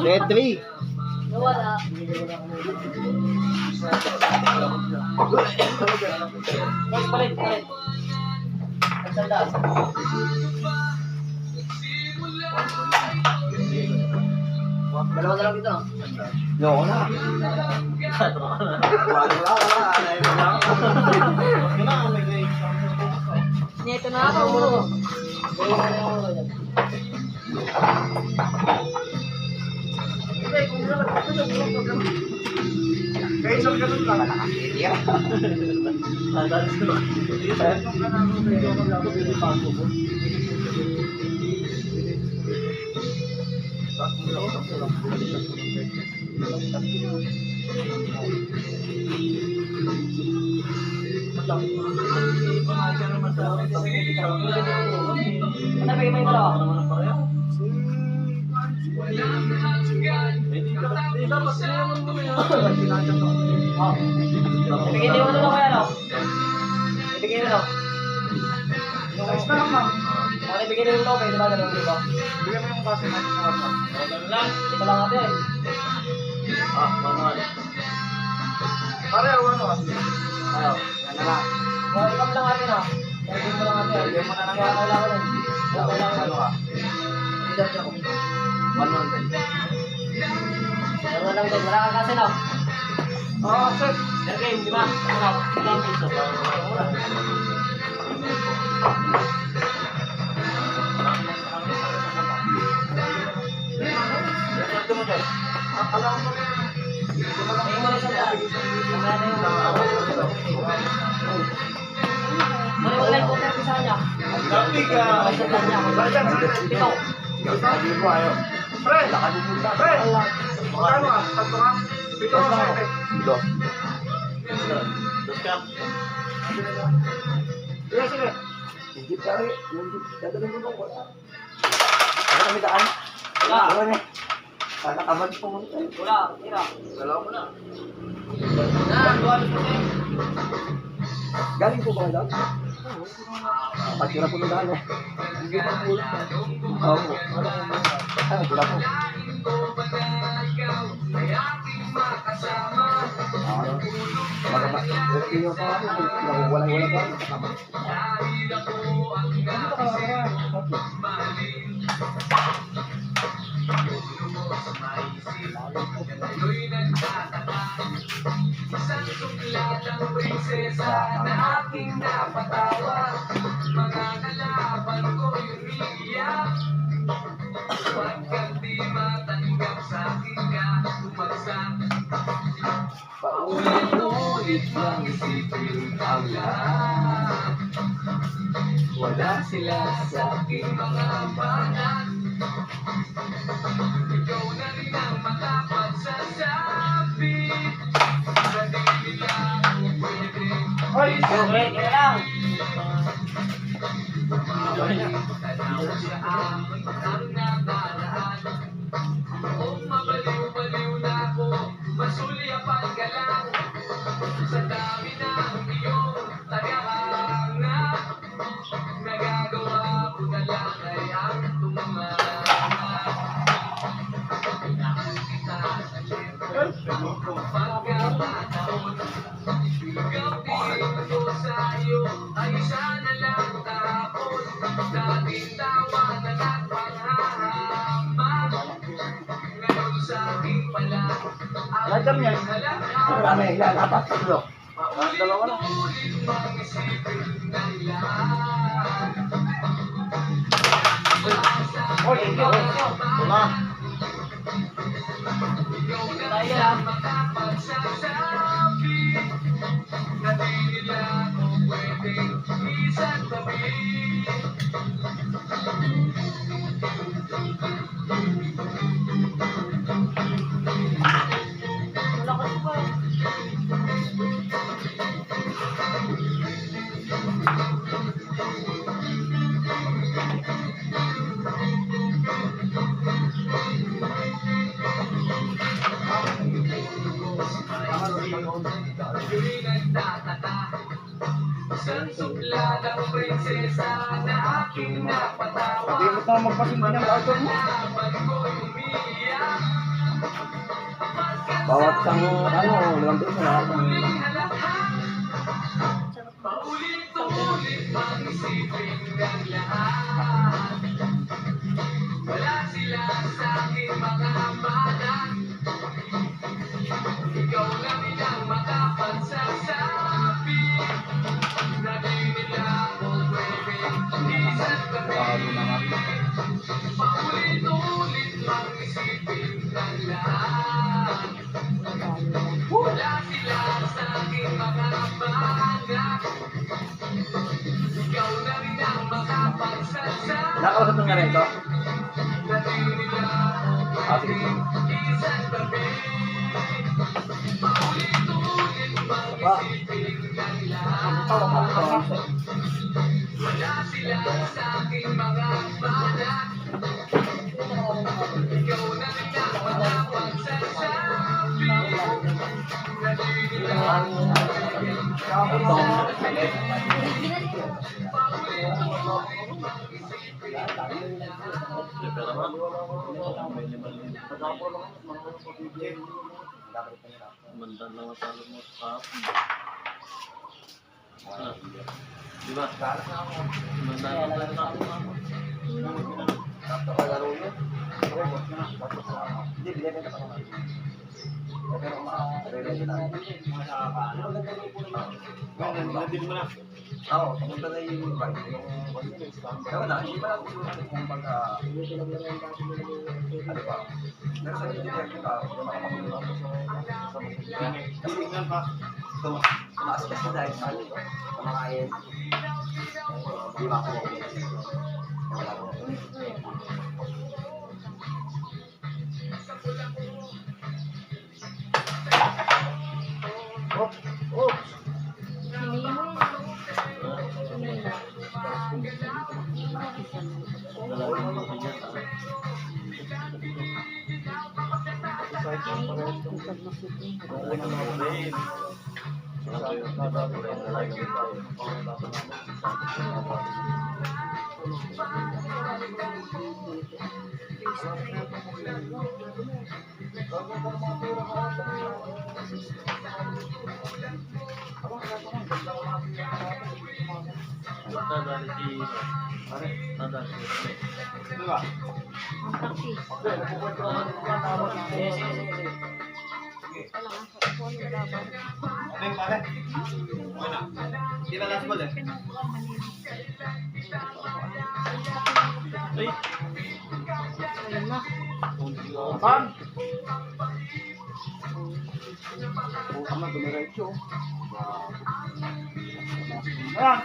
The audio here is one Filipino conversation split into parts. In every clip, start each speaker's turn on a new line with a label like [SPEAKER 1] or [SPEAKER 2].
[SPEAKER 1] Petri.
[SPEAKER 2] Nawala. Mas palit. Nagsaldas. Dalawa na lang dito.
[SPEAKER 1] Loko na.
[SPEAKER 2] Neto na ako.
[SPEAKER 3] Guys, ang ganun lang.
[SPEAKER 2] Ibigay mo na lang kaya, no? Ibigay mo na.
[SPEAKER 3] Guys, na lang lang.
[SPEAKER 2] Ano ibigay mo na kayo, diba? Diba?
[SPEAKER 3] Bigyan mo yung kasi natin sa kapwa.
[SPEAKER 2] Ito lang natin.
[SPEAKER 1] Manual.
[SPEAKER 3] Pare, ano?
[SPEAKER 1] Ayaw. Yan na lang.
[SPEAKER 2] Welcome lang natin, ha? Welcome mo lang natin.
[SPEAKER 1] Bigyan mo na lang.
[SPEAKER 2] Kaya kailangan nun. Kailangan
[SPEAKER 1] Ano
[SPEAKER 2] nun.
[SPEAKER 1] ka?
[SPEAKER 2] Hindi daw ako.
[SPEAKER 1] 100.
[SPEAKER 2] Dalawa lang din. Wala kang kasi, no?
[SPEAKER 3] Ah, sir.
[SPEAKER 2] Game, di ba? Ano? Ilang piso?
[SPEAKER 3] Alam mo
[SPEAKER 2] Tingin mo na sa daan. Wala na yung... Wala yung contact ko sa kanya.
[SPEAKER 3] Gabi ka.
[SPEAKER 2] Sa kanya. Pito.
[SPEAKER 1] Sabi mo ayaw.
[SPEAKER 3] Pre,
[SPEAKER 1] Lakad mo punta.
[SPEAKER 3] pre. Magkano ka? Tatlo ka? Pito ka sa ite.
[SPEAKER 1] Dos.
[SPEAKER 3] Sige, sige.
[SPEAKER 1] Yung jeep kari. Yung jeep. Dadalhin ko doon. Ano kami daan?
[SPEAKER 2] Wala.
[SPEAKER 1] Ano na? Katakamad po mo.
[SPEAKER 2] Wala. Tira.
[SPEAKER 1] Dalawa mo na.
[SPEAKER 2] Dual kasi.
[SPEAKER 1] Galing po ba kayo doon? Pagkira po na daan eh. Hindi pa po. Oo. Ano po po? Okay yung pa. Wala ba? Paulit-ulit lang isipin ang lahat. Wala sila sa aking mga banat. Ikaw na rin ang makapagsasabi. Sa di nila ako pwede.
[SPEAKER 3] Hoy!
[SPEAKER 2] Okay, kaya lang.
[SPEAKER 3] Tanaw sa amoy ang nakaraan. Kung mabaliw-baliw na ako, masulyapan ka lang. Sa dami ng iyong tagahanga, nagagawa ko na lang ay ang tumangahan. Kailangan kita sa siyempre, pagkakataon. Ikaw din ko sa'yo ay sana lang tapos. Dating tawanan at panghahamak. Ngayon sa aking pala,
[SPEAKER 1] Lahat niya. Marami. Ilan? Apat. Tatlo. Dalawa na.
[SPEAKER 3] ulit mong isipin na lahat.
[SPEAKER 1] Oy,
[SPEAKER 2] Wala. Tayo lang.
[SPEAKER 3] Makapagsasabi na di nila ako pwedeng isang tabi.
[SPEAKER 2] Wala kasi pa eh.
[SPEAKER 3] Ako'y nagtataka Isang suplad ang prinsesa na aking napatawa.
[SPEAKER 1] Hindi mo na magpasindi ng auto mo.
[SPEAKER 3] Laban ko'y umiiyak
[SPEAKER 1] Bawat isang ano, 5 piso na.
[SPEAKER 3] Paulit-ulit mang isipin ng lahat. Wala sila sa aking mga hamanan. Ikaw na rin ang makapagsasabi na di nila ako pwedeng isang gabi. Paulit-ulit mang isipin ng lahat. Wala sila sa aking mga hamanan. Ikaw na rin ang makapagsasabi
[SPEAKER 1] Nakausap mo nga rin ito?
[SPEAKER 3] na di nila
[SPEAKER 1] Ah, sige.
[SPEAKER 3] isang gabi. Paulit-ulit mang isipin ng lahat. Wala sila sa aking mga hamanan. Ikaw na rin ang makapagsasabi na di nila
[SPEAKER 2] Mandan lang ang talo mo sa di ba? Mandan lang ang talo mo.
[SPEAKER 1] Hindi, bilhin ka pa naman. Pero ma-ready na.
[SPEAKER 2] Nandito mo na.
[SPEAKER 1] Oo, pumunta na yung bike. Kaya wala, hindi pa ako kung baga, ano ba? Pero sa engineer ka, makapagulong ako sa
[SPEAKER 2] Tingnan pa.
[SPEAKER 1] tumaas kasi dahil sa ano, sa mga ayun. Di ba ako? Wala ko.
[SPEAKER 2] Di ba last ball eh? Ay!
[SPEAKER 1] Pan! Buka na, dumiretso. Ayan!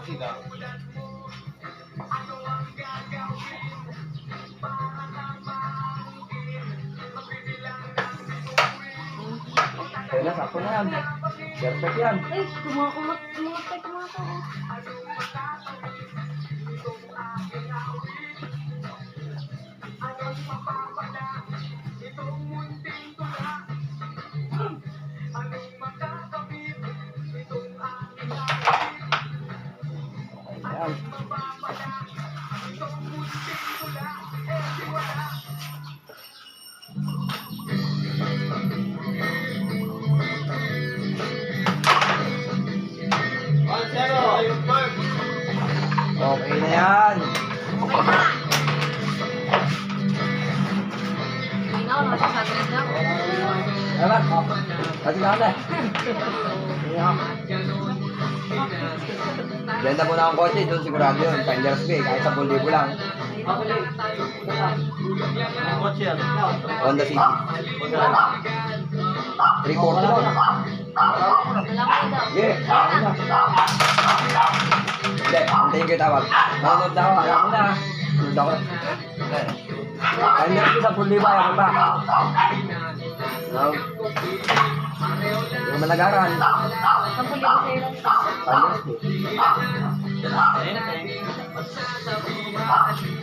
[SPEAKER 2] Sigaw.
[SPEAKER 1] Kaya na, sakto na yan. Perfect yan.
[SPEAKER 4] Ay, kumakumat ako.
[SPEAKER 1] Ayan. Okay na yan.
[SPEAKER 4] Hindi na ako, nakasagad na ako.
[SPEAKER 1] Ayan. Kasi na ako. Benta mo na ang kotse, doon sigurado yun. Pangeras Bay, kahit 10,000 lang.
[SPEAKER 2] What's yan?
[SPEAKER 1] Honda City. 3/4 lang.
[SPEAKER 4] Wala ko daw.
[SPEAKER 1] Sige, ako na. Hindi, antayin ko yung tawag. Nanonood na ako, alam ko na. Nanonood ako. Pangeras Bay, 10,000, ayaw ko ba? Hindi naman nag-aral.
[SPEAKER 4] 10,000 sa'yo lang.
[SPEAKER 1] Ayos po.
[SPEAKER 2] Ayun na tayo.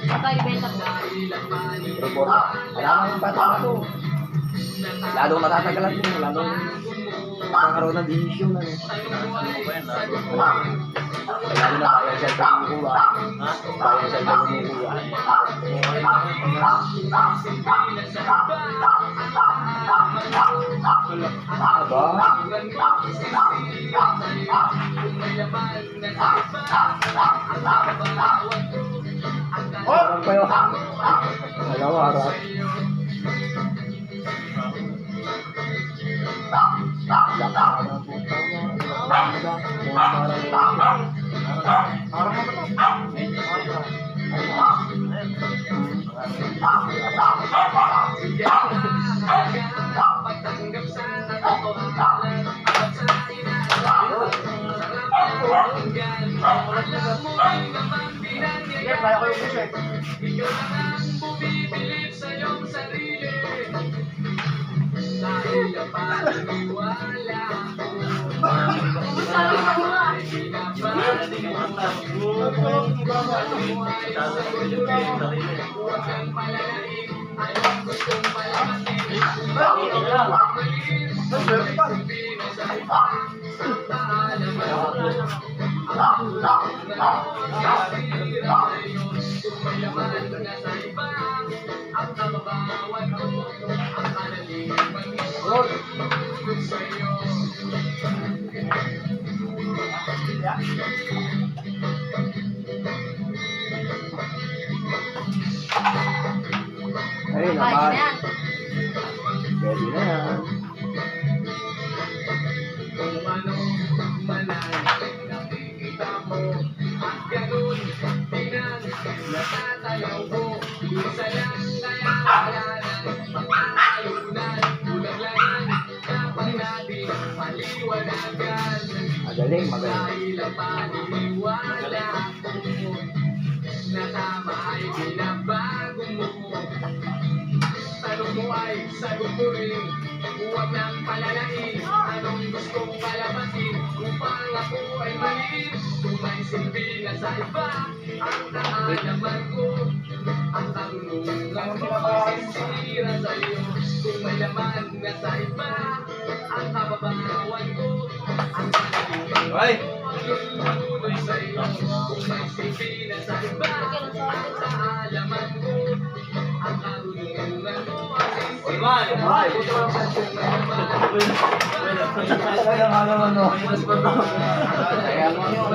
[SPEAKER 4] Ito, ibenta mo.
[SPEAKER 1] Pero po, wala naman yung bata na to. Lalong matatagalan din. Lalong magkakaroon ng desisyon. Ano.
[SPEAKER 2] Ano ba yan?
[SPEAKER 1] Lalo na kaya siya ito kumukuha.
[SPEAKER 2] Ha?
[SPEAKER 1] Kaya siya ito kumukuha. Aba? Harap kayo. Alam mo, harap.
[SPEAKER 4] Sabi ko nga.
[SPEAKER 1] Ayun
[SPEAKER 4] Ay,
[SPEAKER 1] naman.
[SPEAKER 4] yan.
[SPEAKER 1] Pwede na yan. Magaling, magaling.
[SPEAKER 3] Tanong mo ay sagot ko rin. Huwag nang palalain. Anong gustong palabasin? Upang ako ay maliit. Kung may silbi na sa iba, ang naalaman ko. Ang karunungan ko sisira sa'yo. Kung may laman na sa iba, ang kababawan ko. Ang karunungan ko ay lululoy sa'yo. Kung may silbi na sa iba, ang naalaman ko. Ang karunungan ko ay
[SPEAKER 2] Olman!
[SPEAKER 1] Ay! Kaya nga naman, no? Kaya nga yun.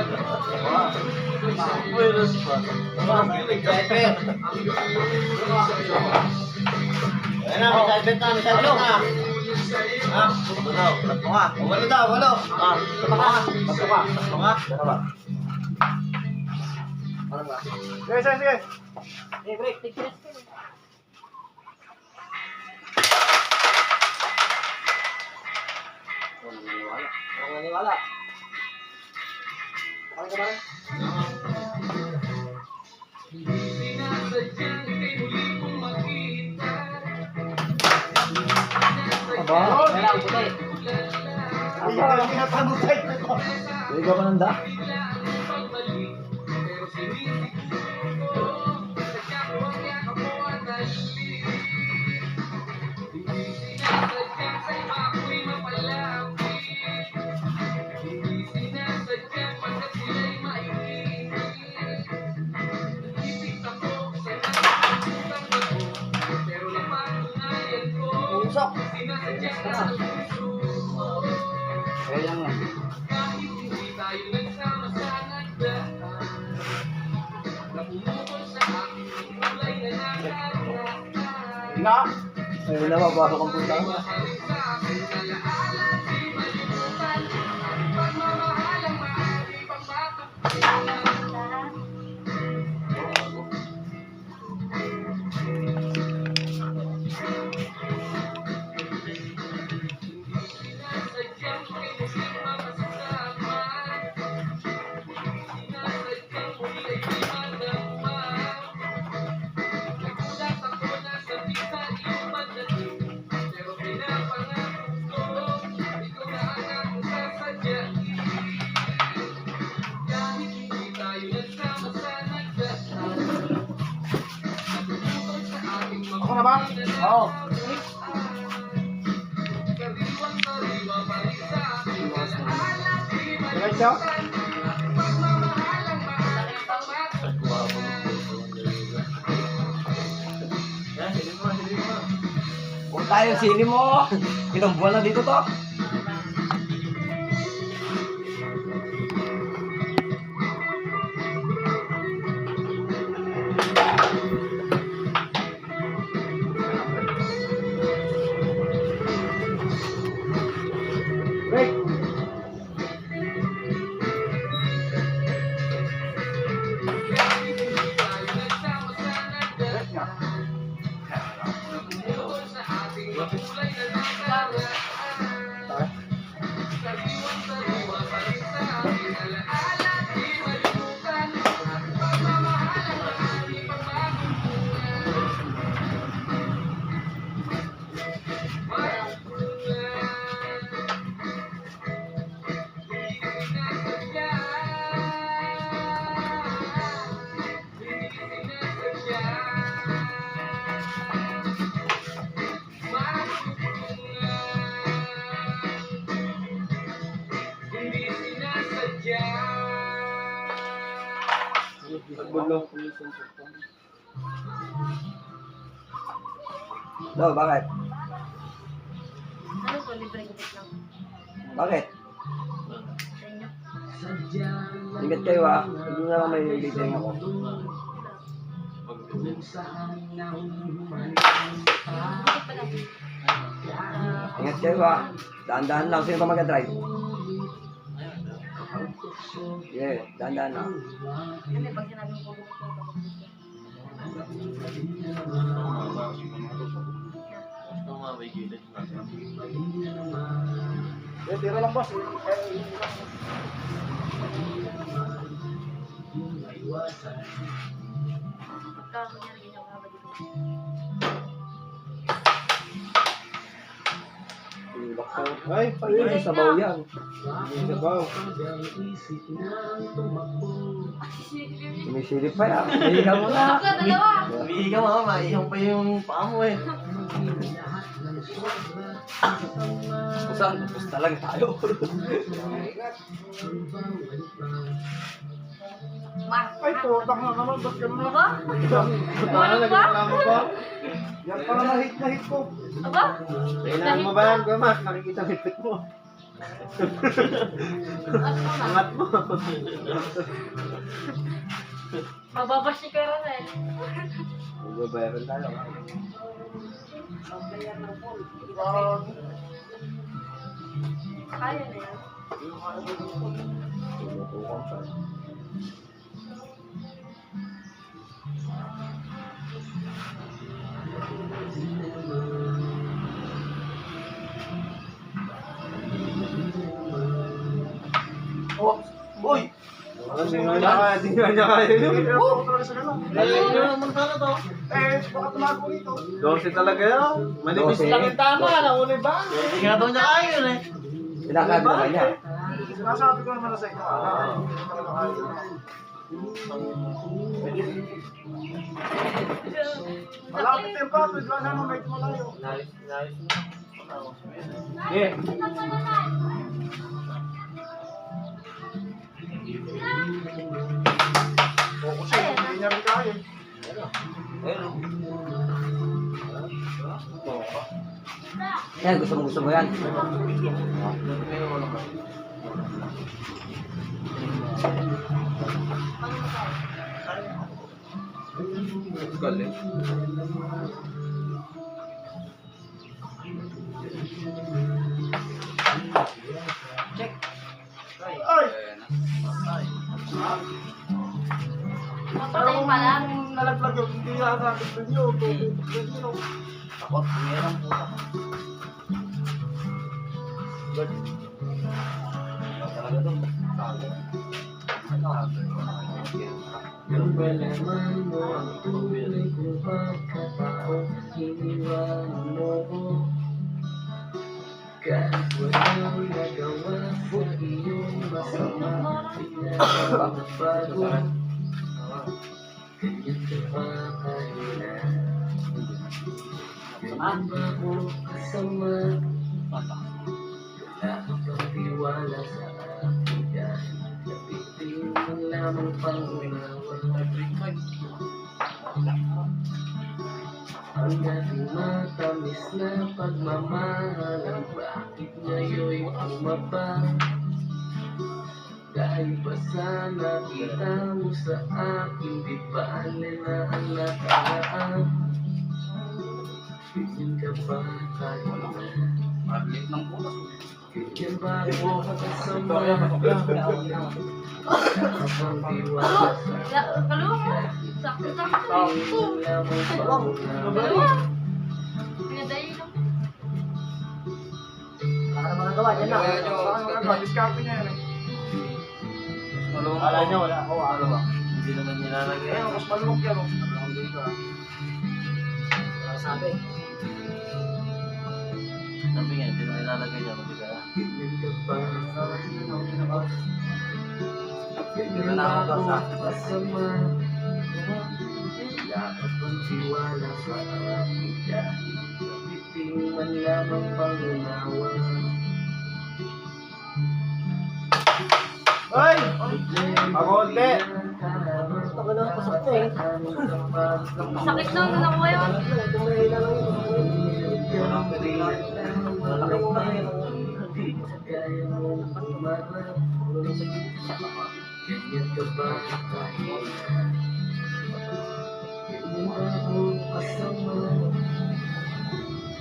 [SPEAKER 2] Virus pa.
[SPEAKER 3] Cyber.
[SPEAKER 2] Ayan na, may cyber na, may cyber na. Ha? Walo daw, tatlo nga. Walo daw, walo. Ah, tatlo nga.
[SPEAKER 1] Tatlo ka.
[SPEAKER 2] Tatlo nga.
[SPEAKER 1] Ano ba? Ano ba? Sige, sige, sige.
[SPEAKER 4] Eh, break. Take rest ka na.
[SPEAKER 1] Ako naniniwala. Ako naniniwala. Ano ka ba rin?
[SPEAKER 3] Sinasadyang ika'y muli kong makita.
[SPEAKER 1] Aba?
[SPEAKER 4] Wala, ang puti.
[SPEAKER 1] Hindi ka lang pinapagutay ko. Hindi ka pa nanda?
[SPEAKER 3] Pero sinisip ko, sadya ko ang yakap mo at nalili. Hindi sinasadyang sa iba ako'y mapalapit. Hindi sinasadyang pagkat sila'y mainit. Isip ako sa nakakutang ako, pero napatunayan ko.
[SPEAKER 1] Usok.
[SPEAKER 3] Sinasadyang sa puso ko.
[SPEAKER 1] Kaya lang lang.
[SPEAKER 3] Kahit hindi tayo nagsama sa nagdaan, na pumukol sa aking kulay na nakakatakan.
[SPEAKER 1] Nga! Ayun na, mapasok ang punta mo.
[SPEAKER 3] Mahalin sa aking alaala, di malimutan. Ang pagmamahalang maaari pang matagpuan. Sinasadyang ko'y muling makasama. Sinasadyang muli ay di madama. Nagulat ako na sa bisa iyong pagdating, pero pinapangarap
[SPEAKER 1] na ba?
[SPEAKER 4] Oo.
[SPEAKER 1] Diretso?
[SPEAKER 2] Huwag tayo sili mo. Ilang buwan na dito to.
[SPEAKER 1] Break! Break nga. Nagbulo.
[SPEAKER 2] No, bakit?
[SPEAKER 4] Ano to? Libre gupit lang.
[SPEAKER 2] Bakit?
[SPEAKER 4] Sa inyo.
[SPEAKER 2] Ingat kayo ha. Hindi na lang may liting ako.
[SPEAKER 4] Gupit pa lang.
[SPEAKER 2] Ingat kayo ha. Dahan-dahan lang. Sino pa mag-drive? Yeah, dahan-dahan lang.
[SPEAKER 4] Kasi pag sinabing ko gupit lang,
[SPEAKER 1] Tira lang boss.
[SPEAKER 4] pagka kunyari ganyan ka ba dito?
[SPEAKER 2] Ilok ko.
[SPEAKER 1] Ay,
[SPEAKER 2] Ay, sabaw yan.
[SPEAKER 1] sabaw.
[SPEAKER 2] Sumisilip pa yan. Mahiga mo na.
[SPEAKER 4] Ako, dalawa!
[SPEAKER 2] Mahiga mo, maihang pa yung paa mo eh. Bus talaga tayo.
[SPEAKER 1] Ay, putang na naman. Ba't ganun na?
[SPEAKER 4] Aba?
[SPEAKER 1] Ano, nagreklamo ba? Yan pala na-hit ko.
[SPEAKER 4] Aba?
[SPEAKER 1] Kailangan mo ba yan, Gama? Nakikita ang hipit mo.
[SPEAKER 4] At mo na.
[SPEAKER 1] Angat mo.
[SPEAKER 4] Mababash ni Kuya Ronel.
[SPEAKER 2] Magbabayaran tayo.
[SPEAKER 4] Kaya na yan.
[SPEAKER 2] Tumutukang siya. Oh, boy!
[SPEAKER 1] Hindi nga niya kaya yun.
[SPEAKER 2] Ayun naman sana to.
[SPEAKER 1] Baka tumago rito.
[SPEAKER 2] 12 talaga yun. Manipis
[SPEAKER 1] 12.
[SPEAKER 2] lang yung tama. Nauna ba? Hindi nga daw niya kaya yun eh. Pinakabi na kanya.
[SPEAKER 1] Sinasabi ko naman na sa inyo. Malapit yung pato. Diba na naman medyo malayo. Yeah. Focus yun. Hindi niya rin kaya.
[SPEAKER 2] Yan, gusto mo yan. Galing. Check.
[SPEAKER 1] Ay!
[SPEAKER 4] Papatay pa lang.
[SPEAKER 1] Nalaglag yun. Hindi nga sabi ko nyo.
[SPEAKER 2] Takot, mayroon po. Talaga to.
[SPEAKER 5] Yung palaman mo ang tunay kong pagkatao, iniwan mo ko. Kahit walang nagawa sa iyong masama, pinagbabago. Ganyan ka pa kanina. Ganyan ba ako kasama? Wala kang tiwala sa akin dahil napitin mo lamang pangunawa. Ang ating matamis na pagmamahalan, bakit ngayon'y bumaba? Dahil ba sa nakita mo sa akin, di bale na ang nakaraan? Ganyan ka ba tayo na?
[SPEAKER 1] Mabilit ng bukas.
[SPEAKER 5] Ganyan ba ako kasama? Nakapang tiwala sa
[SPEAKER 4] Kaluwa mo. Sakto-sakto.
[SPEAKER 5] lamang pangunawa.
[SPEAKER 4] Kaluwa. Pinadayin lang.
[SPEAKER 2] Wala naman nagawa, yan na.
[SPEAKER 1] Diskarte niya yan.
[SPEAKER 2] Kala niya wala ako, ano ba?
[SPEAKER 1] Hindi naman nilalagay.
[SPEAKER 2] Eh, mas malulok yan, oh. Wala sabi.
[SPEAKER 1] Sabi nga, hindi naman nilalagay niya. Hindi ka.
[SPEAKER 5] Ganyan ka ba? Ganyan
[SPEAKER 1] Wala
[SPEAKER 5] ba
[SPEAKER 1] na
[SPEAKER 5] ako
[SPEAKER 1] ako
[SPEAKER 5] kasama? Wala ka bang tiwala sa akin dahil napiting man lamang pangunawa.
[SPEAKER 2] Hoy! Magonte!
[SPEAKER 5] Ako na, pasok na eh.
[SPEAKER 4] Sakit na ano na mo yun.
[SPEAKER 5] Kaya mo umarap. Ganyan ka ba kahit ganyan ba ako kasama?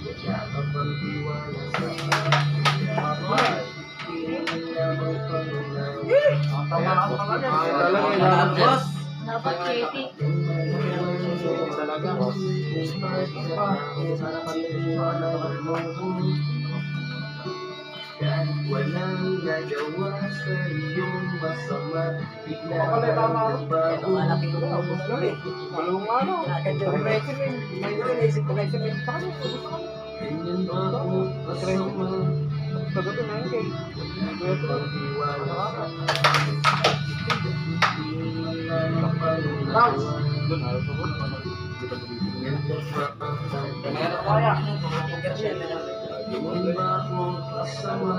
[SPEAKER 5] Wala ka bang tiwala sa akin? Hindi man lamang pangunawa.
[SPEAKER 2] Tama na ako naman yan.
[SPEAKER 1] Talaga, ilan, boss?
[SPEAKER 4] Dapat Katie.
[SPEAKER 2] Talaga.
[SPEAKER 5] Sana kahit walang nagawa sa iyong masama, bigla
[SPEAKER 2] Wala, tama ako.
[SPEAKER 5] nagbago.
[SPEAKER 2] Malung ano? Naisip ko na isip sa kanya.
[SPEAKER 5] Ganyan ba ako kasama?
[SPEAKER 2] Sagot na yun kay.
[SPEAKER 5] Ang tiwala sa akin. Hindi na napalunawa.
[SPEAKER 2] Doon, ayaw sagot.
[SPEAKER 5] Ganyan ka ba ang
[SPEAKER 2] Meron kaya.
[SPEAKER 5] Ganyan ba ako kasama?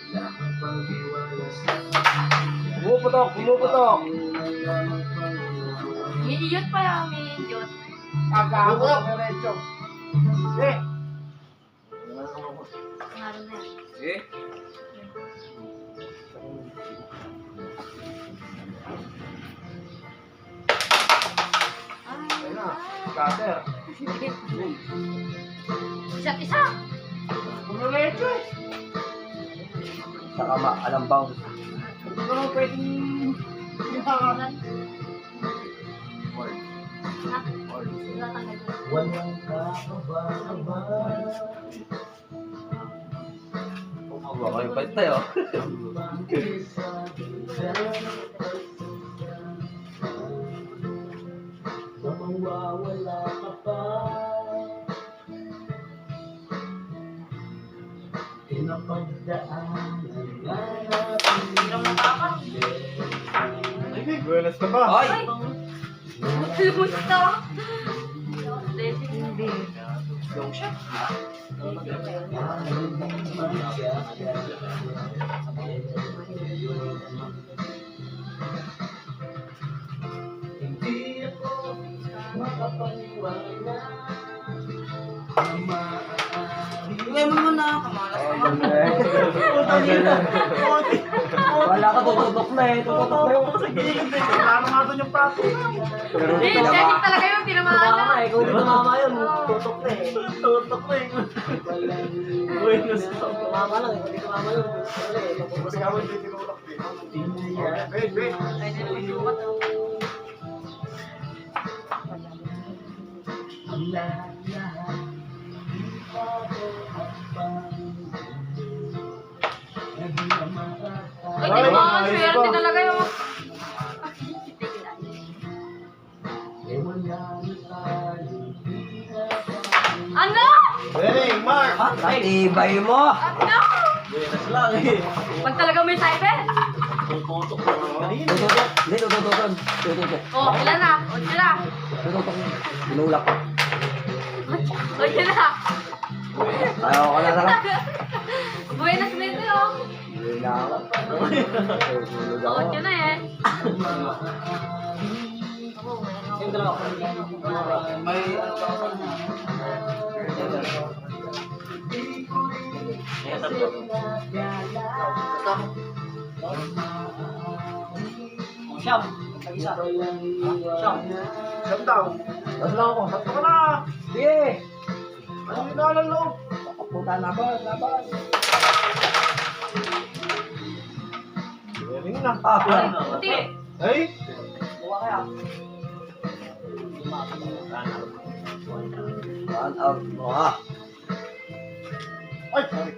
[SPEAKER 5] Wala ka bang tiwala sa akin?
[SPEAKER 2] Bumuputok, bumuputok.
[SPEAKER 4] Iiyot pa lang, may iiyot.
[SPEAKER 2] Aga ako. Diretso. Eh.
[SPEAKER 4] Meron na yan.
[SPEAKER 1] Eh?
[SPEAKER 2] Ayun na. Cutter.
[SPEAKER 4] Isa't isa.
[SPEAKER 2] Diretso eh.
[SPEAKER 1] Saka alam bounce.
[SPEAKER 2] Hindi ko naman pwedeng
[SPEAKER 4] Ulan. Ha? Wala tanggal.
[SPEAKER 5] Walang kakababa.
[SPEAKER 1] Baka kayo balik tayo.
[SPEAKER 5] Bakit sa ganda na mawawala ka pa? Pinapagdaanan na natin.
[SPEAKER 4] Hirang matapang.
[SPEAKER 2] Buenas na ba?
[SPEAKER 1] Ay!
[SPEAKER 4] Ay! Musta? Blessing. Hindi.
[SPEAKER 1] Yung shot.
[SPEAKER 5] Hindi ako makapaniwala na maaari.
[SPEAKER 1] Tingnan mo naman na. Kamalas naman. Wala ka, tututok na eh. Tututok na yung sa gilid eh.
[SPEAKER 2] Ano nga doon yung prato?
[SPEAKER 4] Hindi, blessing talaga yun. Tinamaan na.
[SPEAKER 5] Kung hindi tumama yun, tutok na eh.
[SPEAKER 1] Tututok na eh.
[SPEAKER 5] Buenos tumama lang eh. Kung hindi tumama yun,
[SPEAKER 2] Kasi ako hindi tinulak din.
[SPEAKER 5] tinaya.
[SPEAKER 2] Wait, wait.
[SPEAKER 4] Ay, nilulubat.
[SPEAKER 5] Ang lahat-lahat. Naging
[SPEAKER 4] Ay,
[SPEAKER 2] Ay,
[SPEAKER 4] tinamaan.
[SPEAKER 2] ayos
[SPEAKER 4] Swerte
[SPEAKER 2] ba?
[SPEAKER 4] talaga yun. Ano?
[SPEAKER 2] Ready, Mark.
[SPEAKER 1] Natibay mo.
[SPEAKER 4] Ano?
[SPEAKER 1] Buenas lang eh.
[SPEAKER 4] Pag talaga may cyber?
[SPEAKER 1] Tututok na naman. Tututok. Hindi, tututok. Tututok.
[SPEAKER 4] Oh, ilan na? O, sila.
[SPEAKER 1] Tututok. Binulak ko.
[SPEAKER 4] O, yun na.
[SPEAKER 1] Ayaw ko na lang.
[SPEAKER 4] Buenas na ito, oh.
[SPEAKER 1] Hindi na ako. Tulog ako.
[SPEAKER 4] 8 na eh.
[SPEAKER 2] Yung dalawa. May ano ba ako? Ayan, tatlo. Ito. Siyam. Isa. Siyam.
[SPEAKER 1] Siyam daw. Tapos lang ako. Tatlo ka na. Sige. Anong inalan loob? Kaputa na ba? Laban. Ring na.
[SPEAKER 4] Puti.
[SPEAKER 1] Ay!
[SPEAKER 2] Buka kaya.
[SPEAKER 1] One out. Wah.
[SPEAKER 2] Ay! Sorry.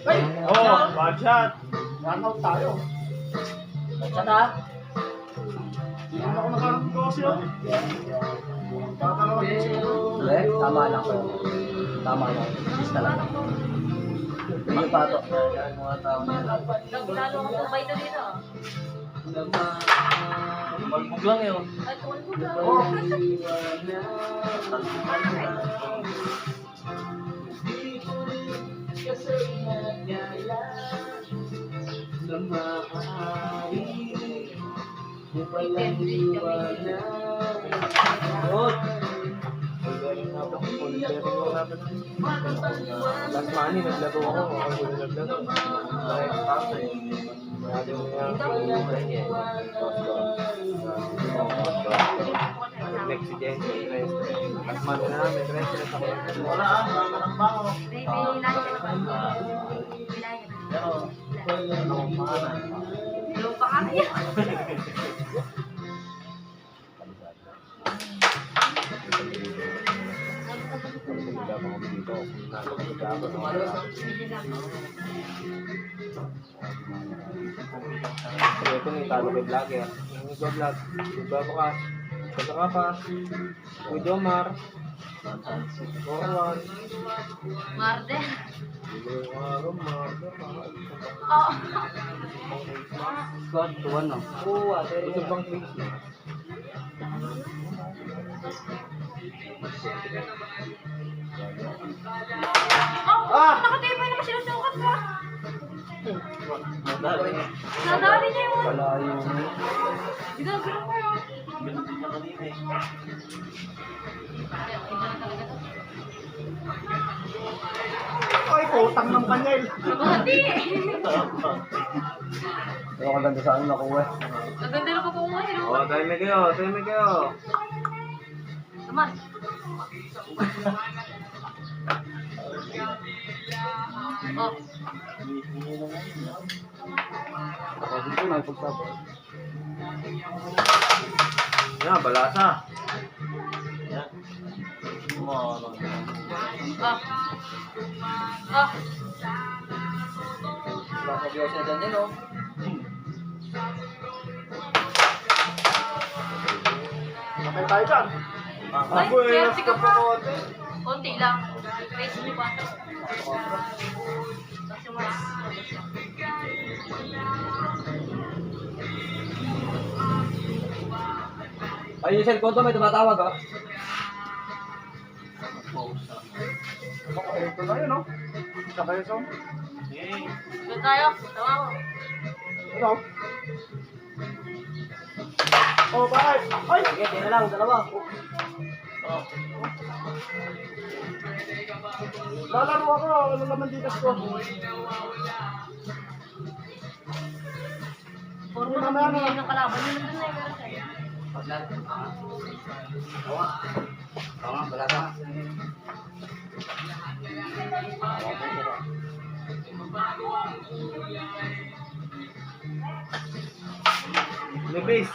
[SPEAKER 1] Ay! Oh, bad shot. One out tayo.
[SPEAKER 2] Saan na?
[SPEAKER 1] Hindi ako nakakagosyo. Baka naman
[SPEAKER 5] Hindi, tama lang ko. Tama lang. Isa lang. Hindi pa ito. Yan mga tao na yan.
[SPEAKER 4] Naglalo akong tumay na dito.
[SPEAKER 2] Malbog lang yun.
[SPEAKER 4] Ay, tumalbog na.
[SPEAKER 1] Good. Last money, naglaro ako. Ako yung naglaro. Next si Jen, last money na namin, rest ako.
[SPEAKER 2] Wala ah, wala ng bango.
[SPEAKER 4] Baby, nasa na ba?
[SPEAKER 2] Pero, ano kung pangalan?
[SPEAKER 4] Lupa ka kaya.
[SPEAKER 1] Ito yung talo kay vlogger. Yung nag-vlog, nagbabakas, kasakapas, with Omar, Corwan,
[SPEAKER 4] Marde.
[SPEAKER 1] Romar,
[SPEAKER 4] Oo.
[SPEAKER 5] Squad to one, no?
[SPEAKER 1] ito bang Tracy?
[SPEAKER 4] Oh, nakatipay naman sinusukat ka.
[SPEAKER 2] Madali.
[SPEAKER 4] Nadali niya yun.
[SPEAKER 5] Wala yung...
[SPEAKER 4] Ginagano ko yun.
[SPEAKER 2] Ganun din niya kanina eh.
[SPEAKER 1] Ay, putang ng panyel!
[SPEAKER 4] Hindi.
[SPEAKER 5] Pero kaganda sa ano nakuha eh.
[SPEAKER 4] Ang ganda na pagkukuha
[SPEAKER 1] O,
[SPEAKER 4] sinusukat.
[SPEAKER 1] time kayo, time kayo.
[SPEAKER 4] Naman. Oh,
[SPEAKER 5] Ako dito na ipagsabi.
[SPEAKER 1] Yan, balasa.
[SPEAKER 2] Yan. Ano?
[SPEAKER 4] ah. Ah.
[SPEAKER 5] Baka Diyos na dyan yun, no?
[SPEAKER 1] Kapay tayo dyan.
[SPEAKER 4] Ay,
[SPEAKER 1] Ako eh,
[SPEAKER 4] Chelsea ka pa.
[SPEAKER 1] konti.
[SPEAKER 4] Konti lang. Race mo pa. Tapos yung mas.
[SPEAKER 5] Ay, yung cellphone to may tumatawag, oh.
[SPEAKER 1] Ito na yun, no? Isa kayo sa...
[SPEAKER 2] Hey.
[SPEAKER 4] Doon tayo. Tawa ko.
[SPEAKER 1] Ano? Oh, bye! Ay!
[SPEAKER 5] Sige, di na lang, dalawa.
[SPEAKER 2] Oh.
[SPEAKER 1] Lalaro ako, ano naman dikas ko?
[SPEAKER 4] Puro na kami ng kalaban. Yun nandun na yung meron sa'yo.
[SPEAKER 5] Tama, balasa.
[SPEAKER 1] May base.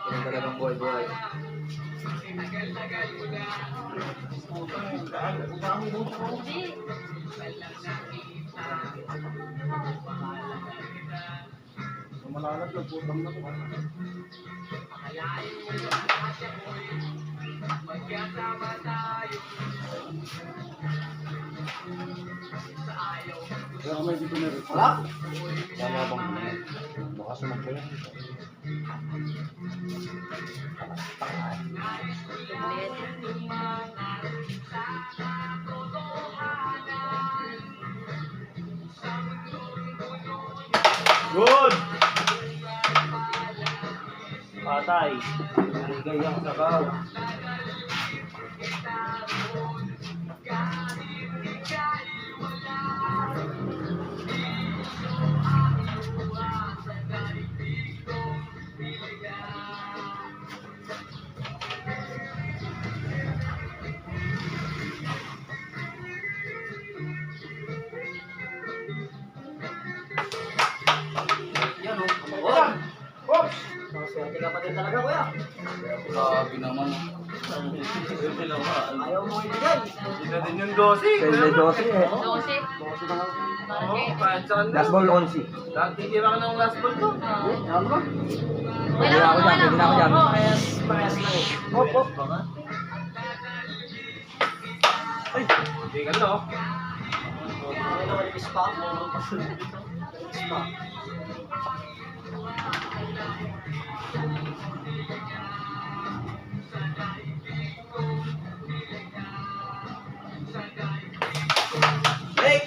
[SPEAKER 5] Yung talagang buhay-buhay.
[SPEAKER 4] Hindi.
[SPEAKER 1] Malalaglag, putang na ko.
[SPEAKER 3] Magkasama tayo.
[SPEAKER 1] Kaya kami dito na rin.
[SPEAKER 2] Wala?
[SPEAKER 1] Tama bang baka sumagpa yan.
[SPEAKER 5] Good! Patay. Ligay ang sabaw.
[SPEAKER 2] Yan o. Oh. Oops! Maswerte ka pa din talaga, kuya.
[SPEAKER 5] Grabe naman.
[SPEAKER 2] Ayaw mo ibigay.
[SPEAKER 5] Sila din yung dosi.
[SPEAKER 1] Pwede 12 eh.
[SPEAKER 4] 12.
[SPEAKER 5] Pansan
[SPEAKER 1] Last ball 11.
[SPEAKER 5] Titira ka ng last ball to.
[SPEAKER 1] Ano ba?
[SPEAKER 4] Wala
[SPEAKER 1] ako dyan, pwede na ako dyan.
[SPEAKER 2] Parehas lang eh.
[SPEAKER 1] Hop, hop.
[SPEAKER 5] Hindi ka no?
[SPEAKER 2] Ano na kalimis pa? Kalimis pa. Break!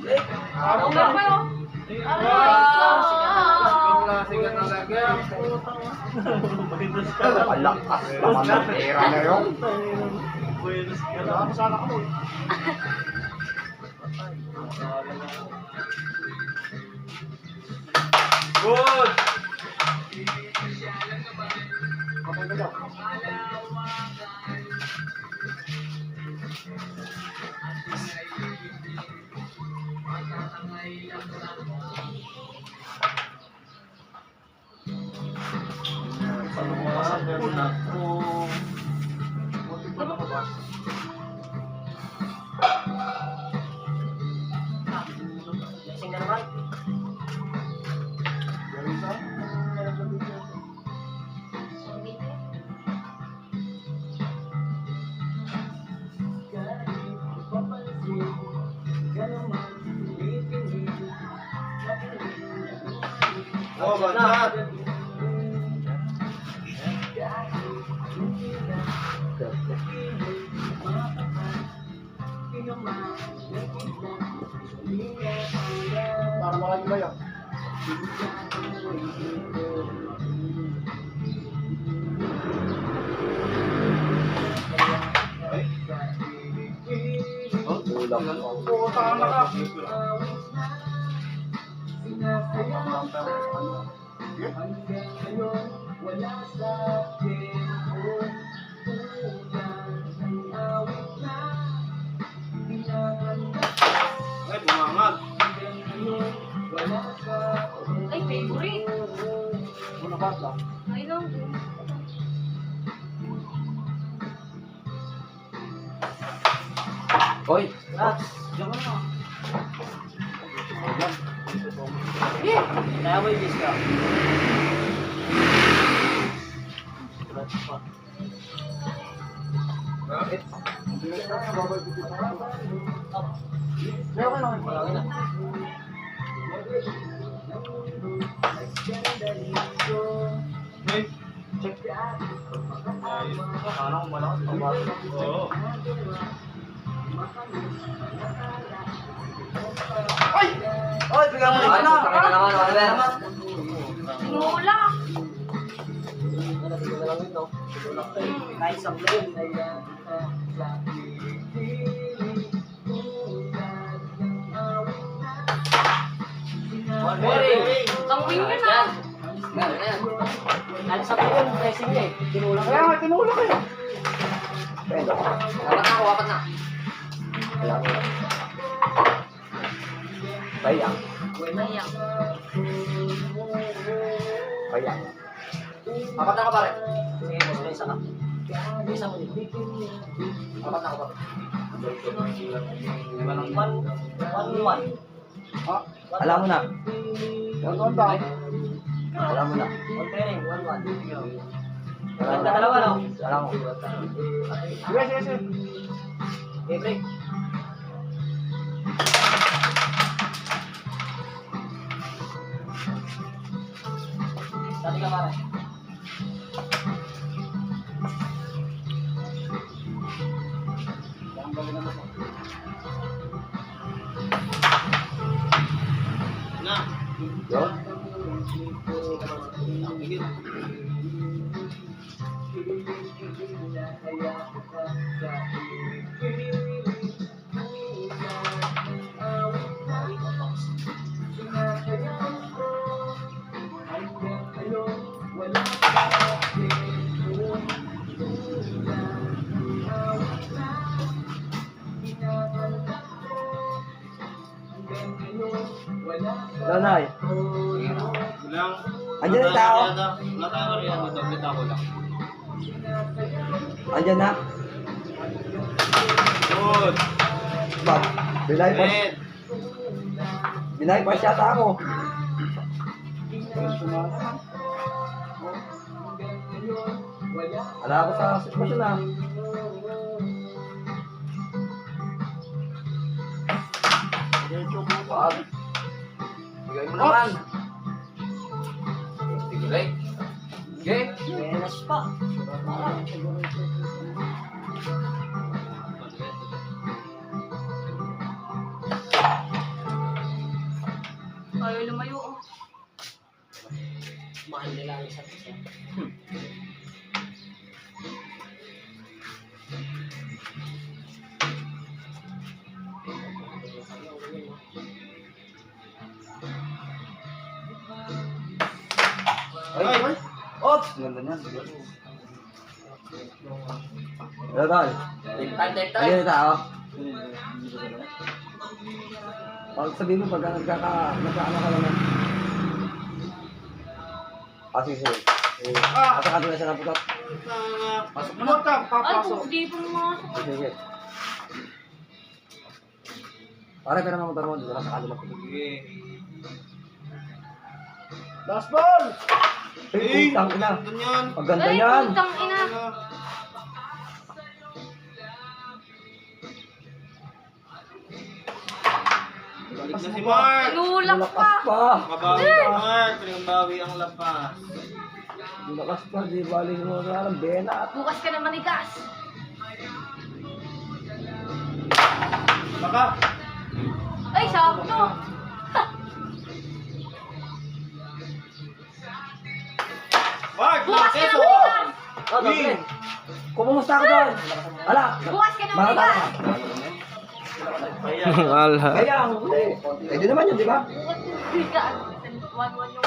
[SPEAKER 2] Break!
[SPEAKER 4] Ano ba yun?
[SPEAKER 5] Klase ka talaga.
[SPEAKER 1] Palakas naman ang pera na yun.
[SPEAKER 2] Sana ka mo.
[SPEAKER 5] Good!
[SPEAKER 2] Lasing ka naman.
[SPEAKER 5] Oh, banat!
[SPEAKER 1] Para makagin ba yan? Ulam.
[SPEAKER 5] Oo, tama ka. Ay, bumangag.
[SPEAKER 4] Ay, favorite.
[SPEAKER 1] Una bata.
[SPEAKER 4] Ay, no.
[SPEAKER 1] Hoy!
[SPEAKER 2] Relax. Diyan ka na. Kaya mo ibis ka. Relax pa. Wala ka na.
[SPEAKER 5] Ano kung malakas ang bata? Oo.
[SPEAKER 2] Oy, bigyan mo naman na.
[SPEAKER 4] Sinula.
[SPEAKER 2] Kahit sa vlog.
[SPEAKER 4] Tangwing yun ah.
[SPEAKER 2] Ano sa vlog, pressing niya eh. Tinulang
[SPEAKER 1] Kaya nga, tinulak eh. Pwede.
[SPEAKER 2] Wapat na.
[SPEAKER 1] Bayang.
[SPEAKER 4] Ayan.
[SPEAKER 1] Bayang.
[SPEAKER 2] Apat na ka pare. Sige, boss, may isa ka. May isa mo dito. Apat na ka pare. 1-1.
[SPEAKER 1] Ha?
[SPEAKER 5] Alam mo na.
[SPEAKER 1] Ano daw?
[SPEAKER 5] Alam mo na.
[SPEAKER 2] Kontrering, 1-1.
[SPEAKER 5] Alam mo.
[SPEAKER 2] Dalawa, no?
[SPEAKER 5] Alam mo.
[SPEAKER 1] Sige, sige, sige.
[SPEAKER 2] Okay, break. Dati ka pare. Na.
[SPEAKER 5] Yun. Nanay.
[SPEAKER 2] Bilang.
[SPEAKER 5] Andiyan yung tao.
[SPEAKER 2] Wala tayong karyado dito. Bita ko lang.
[SPEAKER 5] Andyan na.
[SPEAKER 2] Good.
[SPEAKER 5] Bob. Binaypas.
[SPEAKER 2] Red.
[SPEAKER 5] Binaypas yata ako. Wala ako sa sitwasyon na. Bob. Bigay mo naman. Sige, Ray. Sige.
[SPEAKER 2] Menas pa.
[SPEAKER 4] Ayaw lumayo. Oh.
[SPEAKER 2] Mahal nila ang isa't isa.
[SPEAKER 5] Ay. Oops. Ganda niyan. Ano tol?
[SPEAKER 2] Take time.
[SPEAKER 5] Ayun yung tao. Pag sabihin mo pagka nagkaano ka naman. Sige, sige. Pasok ka doon siya ng putot.
[SPEAKER 2] Pasok mo
[SPEAKER 1] Ano
[SPEAKER 2] na.
[SPEAKER 1] ka?
[SPEAKER 4] Ay,
[SPEAKER 1] Papasok.
[SPEAKER 4] kung di pa pumasok.
[SPEAKER 5] Sige, sige. Pare, pero mga motor mo dito sa kanila putot.
[SPEAKER 2] Sige.
[SPEAKER 1] Last ball!
[SPEAKER 5] Ay, putang ina.
[SPEAKER 2] Doon yan.
[SPEAKER 5] Ang ganda
[SPEAKER 4] Ay,
[SPEAKER 5] yan.
[SPEAKER 4] putang ina.
[SPEAKER 2] Balik na si Mark.
[SPEAKER 4] Lulak
[SPEAKER 5] Lakas
[SPEAKER 4] pa.
[SPEAKER 5] pa.
[SPEAKER 2] Makabawi si Mark. Pinambawi ang lapas.
[SPEAKER 5] Lakas pa. Di bali mo na lang. Bena.
[SPEAKER 4] Bukas ka na manigas.
[SPEAKER 2] Baka.
[SPEAKER 4] Ay, sakto.
[SPEAKER 2] Mark!
[SPEAKER 4] Bukas ka na
[SPEAKER 2] Keso!
[SPEAKER 4] manigas.
[SPEAKER 5] Oh, doble. Kumusta ako doon? Ala.
[SPEAKER 4] Bukas ka na
[SPEAKER 5] Mga
[SPEAKER 4] manigas.
[SPEAKER 2] Ayan.
[SPEAKER 5] Kaya ang huli. Eh, di naman yun, di ba?
[SPEAKER 4] Bukas ka na manigas. 1-1 yung